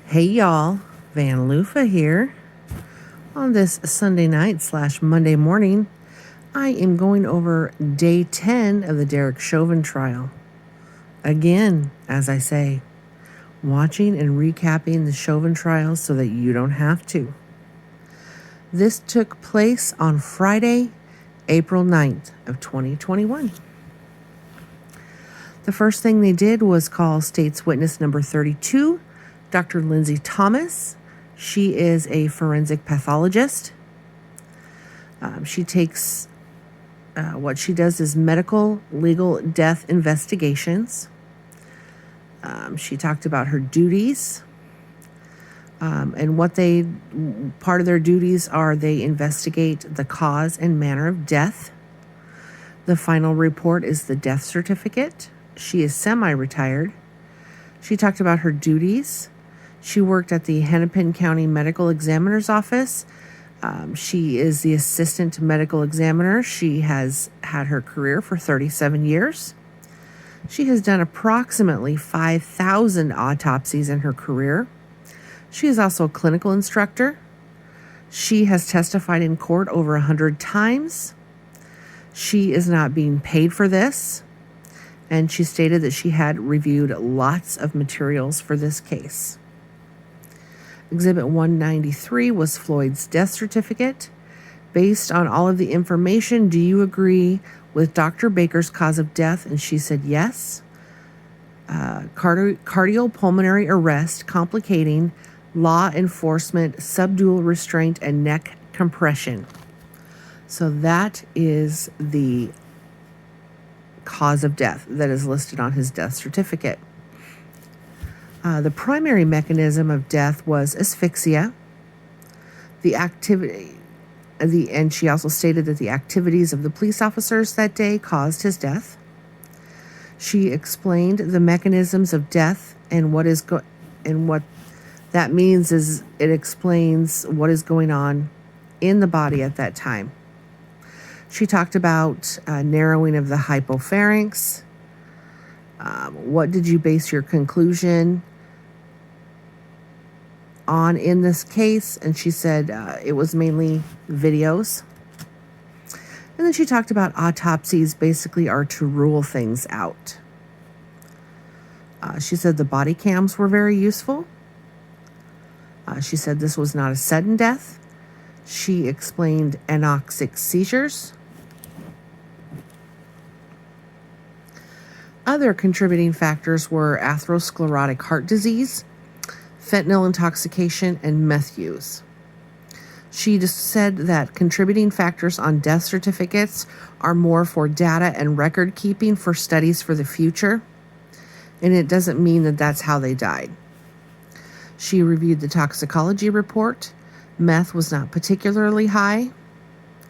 Hey y'all, Van Lufa here. On this Sunday night / Monday morning, I am going over day 10 of the Derek Chauvin trial. Again, as I say, watching and recapping the Chauvin trial so that you don't have to. This took place on Friday, April 9th of 2021. The first thing they did was call state's witness number 32, Dr. Lindsay Thomas. She is a forensic pathologist. She takes, what she does is medical, legal death investigations. She talked about her duties and part of their duties are they investigate the cause and manner of death. The final report is the death certificate. She is semi-retired. She talked about her duties. She worked at the Hennepin County Medical Examiner's Office. She is the assistant medical examiner. She has had her career for 37 years. She has done approximately 5,000 autopsies in her career. She is also a clinical instructor. She has testified in court over 100 times. She is not being paid for this. And she stated that she had reviewed lots of materials for this case. Exhibit 193 was Floyd's death certificate. Based on all of the information, do you agree with Dr. Baker's cause of death? And she said yes. Cardiopulmonary arrest complicating law enforcement, subdual restraint, and neck compression. So that is the cause of death that is listed on his death certificate. The primary mechanism of death was asphyxia. And she also stated that the activities of the police officers that day caused his death. She explained the mechanisms of death and what that means is it explains what is going on in the body at that time. She talked about narrowing of the hypopharynx. What did you base your conclusion on in this case? And she said it was mainly videos. And then she talked about autopsies basically are to rule things out. She said the body cams were very useful. She said this was not a sudden death. She explained anoxic seizures. Other contributing factors were atherosclerotic heart disease, fentanyl intoxication, and meth use. She just said that contributing factors on death certificates are more for data and record keeping for studies for the future, and it doesn't mean that that's how they died. She reviewed the toxicology report. Meth was not particularly high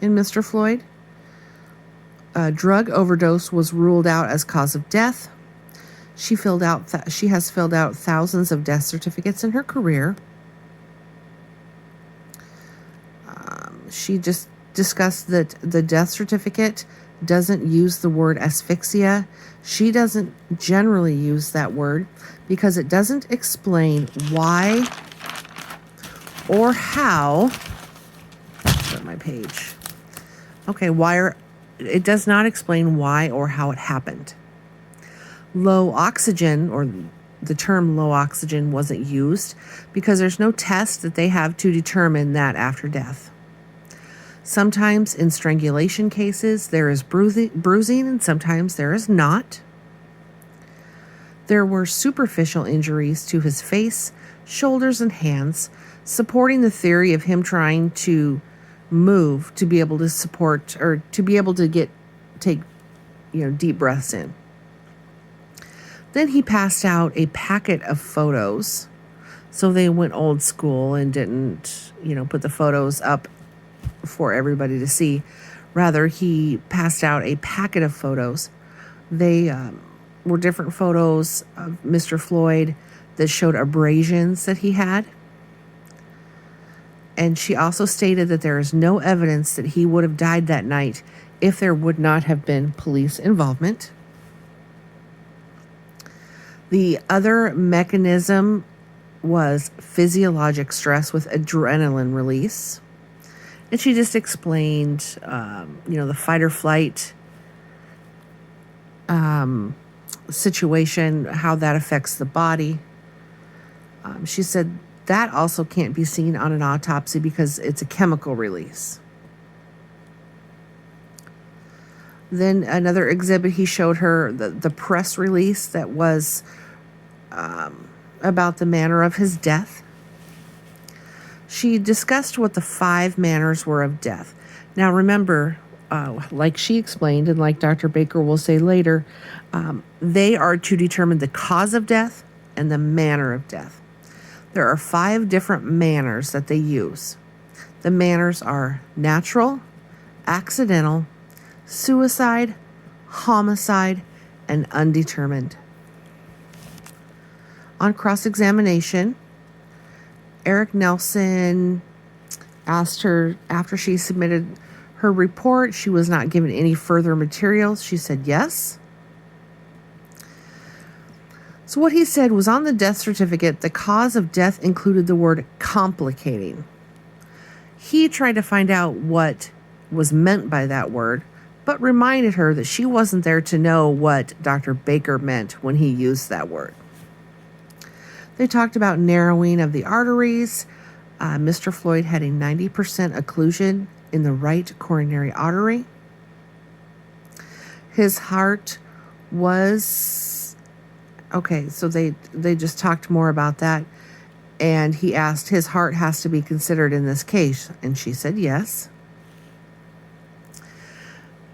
in Mr. Floyd. Drug overdose was ruled out as cause of death. She has filled out thousands of death certificates in her career. She just discussed that the death certificate doesn't use the word asphyxia. She doesn't generally use that word because it doesn't explain why or how. Got my page. Okay, it does not explain why or how it happened. Low oxygen, or the term low oxygen, wasn't used because there's no test that they have to determine that after death. Sometimes in strangulation cases, there is bruising and sometimes there is not. There were superficial injuries to his face, shoulders, and hands, supporting the theory of him trying to move to be able to support or to be able to take deep breaths in. Then he passed out a packet of photos. So they went old school and didn't, put the photos up for everybody to see. Rather, he passed out a packet of photos. They were different photos of Mr. Floyd that showed abrasions that he had. And she also stated that there is no evidence that he would have died that night if there would not have been police involvement. The other mechanism was physiologic stress with adrenaline release. And she just explained, the fight or flight situation, how that affects the body. She said that also can't be seen on an autopsy because it's a chemical release. Then another exhibit, he showed her the press release that was about the manner of his death. She discussed what the 5 manners were of death. Now remember, like she explained, and like Dr. Baker will say later, they are to determine the cause of death and the manner of death. There are 5 different manners that they use. The manners are natural, accidental, suicide, homicide, and undetermined. On cross-examination, Eric Nelson asked her, after she submitted her report, she was not given any further materials. She said yes. So what he said was, on the death certificate, the cause of death included the word complicating. He tried to find out what was meant by that word, but reminded her that she wasn't there to know what Dr. Baker meant when he used that word. They talked about narrowing of the arteries. Mr. Floyd had a 90% occlusion in the right coronary artery. His heart was... Okay, so they just talked more about that. And he asked, his heart has to be considered in this case. And she said yes.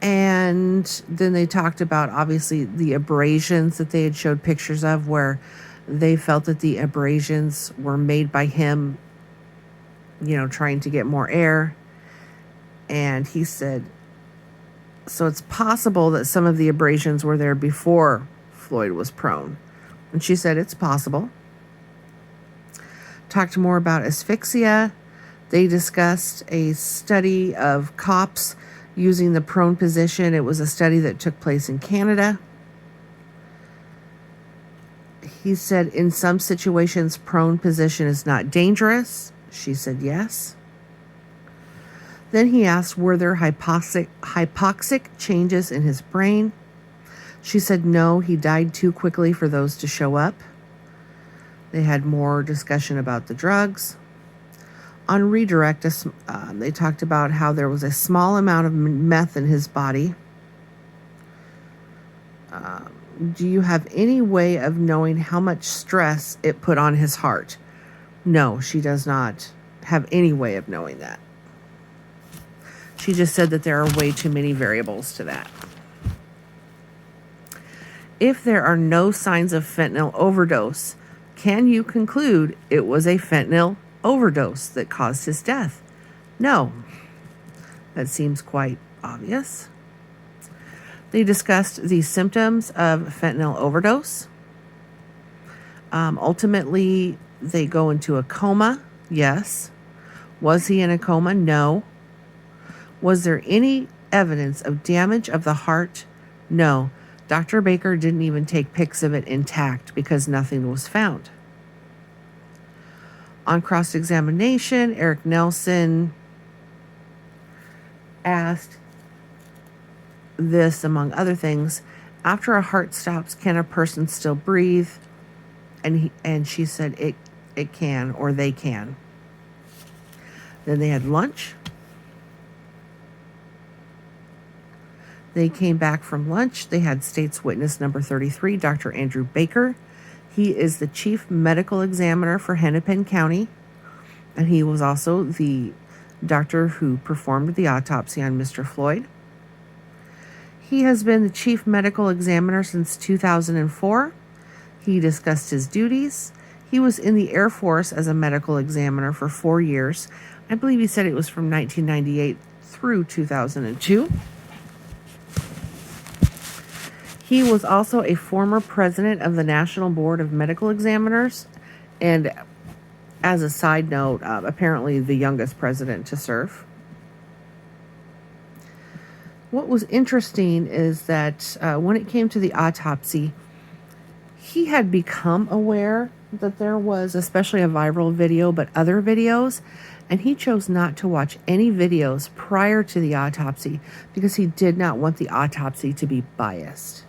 And then they talked about, obviously, the abrasions that they had showed pictures of, where they felt that the abrasions were made by him, trying to get more air. And he said, so it's possible that some of the abrasions were there before Floyd was prone. And she said it's possible. Talked more about asphyxia. They discussed a study of cops using the prone position. It was a study that took place in Canada. He said in some situations, prone position is not dangerous. She said yes. Then he asked, were there hypoxic changes in his brain? She said no, he died too quickly for those to show up. They had more discussion about the drugs. On redirect, they talked about how there was a small amount of meth in his body. Do you have any way of knowing how much stress it put on his heart? No, she does not have any way of knowing that. She just said that there are way too many variables to that. If there are no signs of fentanyl overdose, can you conclude it was a fentanyl overdose that caused his death? No. That seems quite obvious. They discussed the symptoms of fentanyl overdose. Ultimately, they go into a coma. Yes. Was he in a coma? No. Was there any evidence of damage of the heart? No. Dr. Baker didn't even take pics of it intact because nothing was found. On cross-examination, Eric Nelson asked this, among other things: after a heart stops, can a person still breathe? And she said it can, or they can. Then they had lunch. They came back from lunch. They had State's Witness number 33, Dr. Andrew Baker. He is the chief medical examiner for Hennepin County, and he was also the doctor who performed the autopsy on Mr. Floyd. He has been the chief medical examiner since 2004. He discussed his duties. He was in the Air Force as a medical examiner for 4 years. I believe he said it was from 1998 through 2002. He was also a former president of the National Board of Medical Examiners, and as a side note, apparently the youngest president to serve. What was interesting is that when it came to the autopsy, he had become aware that there was especially a viral video, but other videos, and he chose not to watch any videos prior to the autopsy because he did not want the autopsy to be biased.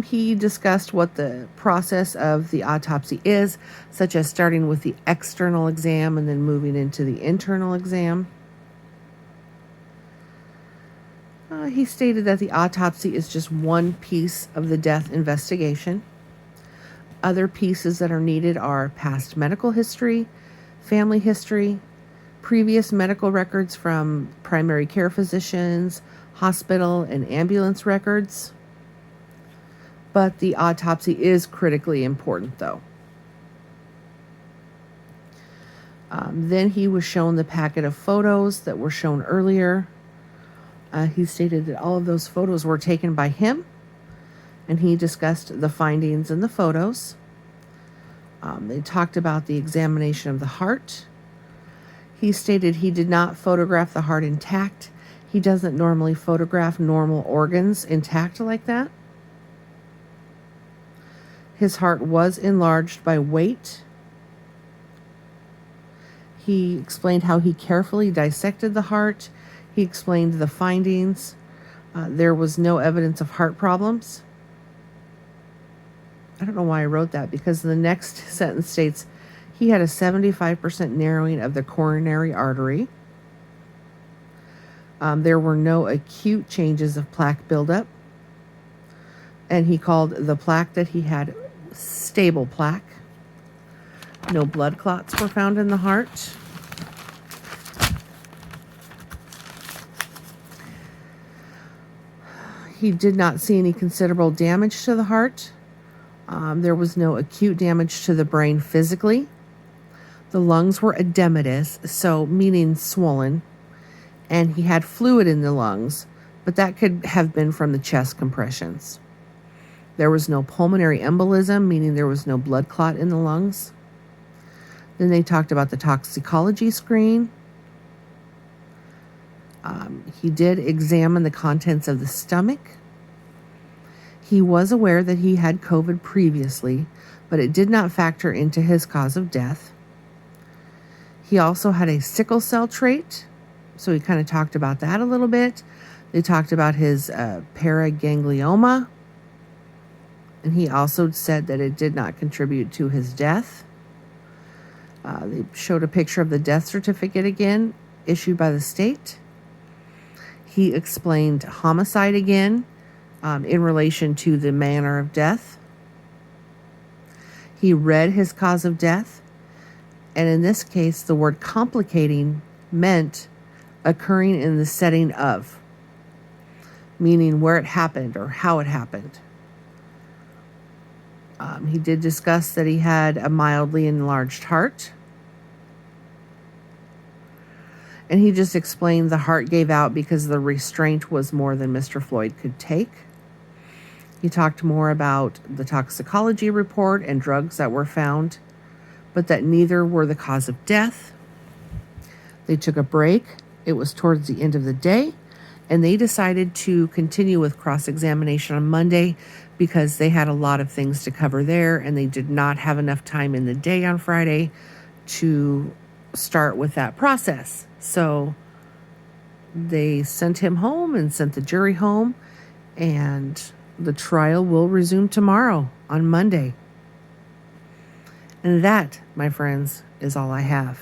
He discussed what the process of the autopsy is, such as starting with the external exam and then moving into the internal exam. He stated that the autopsy is just one piece of the death investigation. Other pieces that are needed are past medical history, family history, previous medical records from primary care physicians, hospital and ambulance records. But the autopsy is critically important, though. Then he was shown the packet of photos that were shown earlier. He stated that all of those photos were taken by him, and he discussed the findings in the photos. They talked about the examination of the heart. He stated he did not photograph the heart intact. He doesn't normally photograph normal organs intact like that. His heart was enlarged by weight. He explained how he carefully dissected the heart. He explained the findings. There was no evidence of heart problems. I don't know why I wrote that, because the next sentence states he had a 75% narrowing of the coronary artery. There were no acute changes of plaque buildup. And he called the plaque that he had stable plaque. No blood clots were found in the heart. He did not see any considerable damage to the heart. There was no acute damage to the brain physically. The lungs were edematous, so meaning swollen, and he had fluid in the lungs, but that could have been from the chest compressions. There was no pulmonary embolism, meaning there was no blood clot in the lungs. Then they talked about the toxicology screen. He did examine the contents of the stomach. He was aware that he had COVID previously, but it did not factor into his cause of death. He also had a sickle cell trait, so he kind of talked about that a little bit. They talked about his paraganglioma, and he also said that it did not contribute to his death. They showed a picture of the death certificate again, issued by the state. He explained homicide again in relation to the manner of death. He read his cause of death, and in this case, the word complicating meant occurring in the setting of, meaning where it happened or how it happened. He did discuss that he had a mildly enlarged heart. And he just explained the heart gave out because the restraint was more than Mr. Floyd could take. He talked more about the toxicology report and drugs that were found, but that neither were the cause of death. They took a break. It was towards the end of the day, and they decided to continue with cross-examination on Monday because they had a lot of things to cover there, and they did not have enough time in the day on Friday to start with that process. So they sent him home and sent the jury home, and the trial will resume tomorrow on Monday. And that, my friends, is all I have.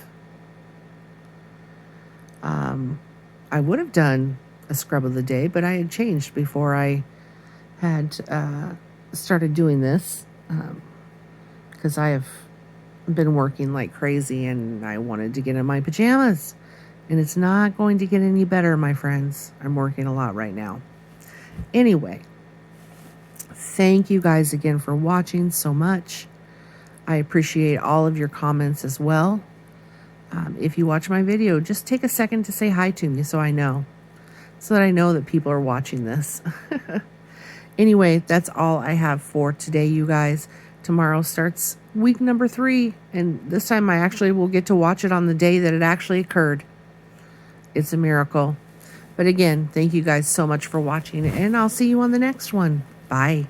I would have done a scrub of the day, but I had changed before I had started doing this because I have been working like crazy and I wanted to get in my pajamas. And it's not going to get any better, my friends. I'm working a lot right now. Anyway, thank you guys again for watching so much. I appreciate all of your comments as well. If you watch my video, just take a second to say hi to me so I know. So that I know that people are watching this. Anyway, that's all I have for today, you guys. Tomorrow starts week number 3. And this time I actually will get to watch it on the day that it actually occurred. It's a miracle. But again, thank you guys so much for watching, and I'll see you on the next one. Bye.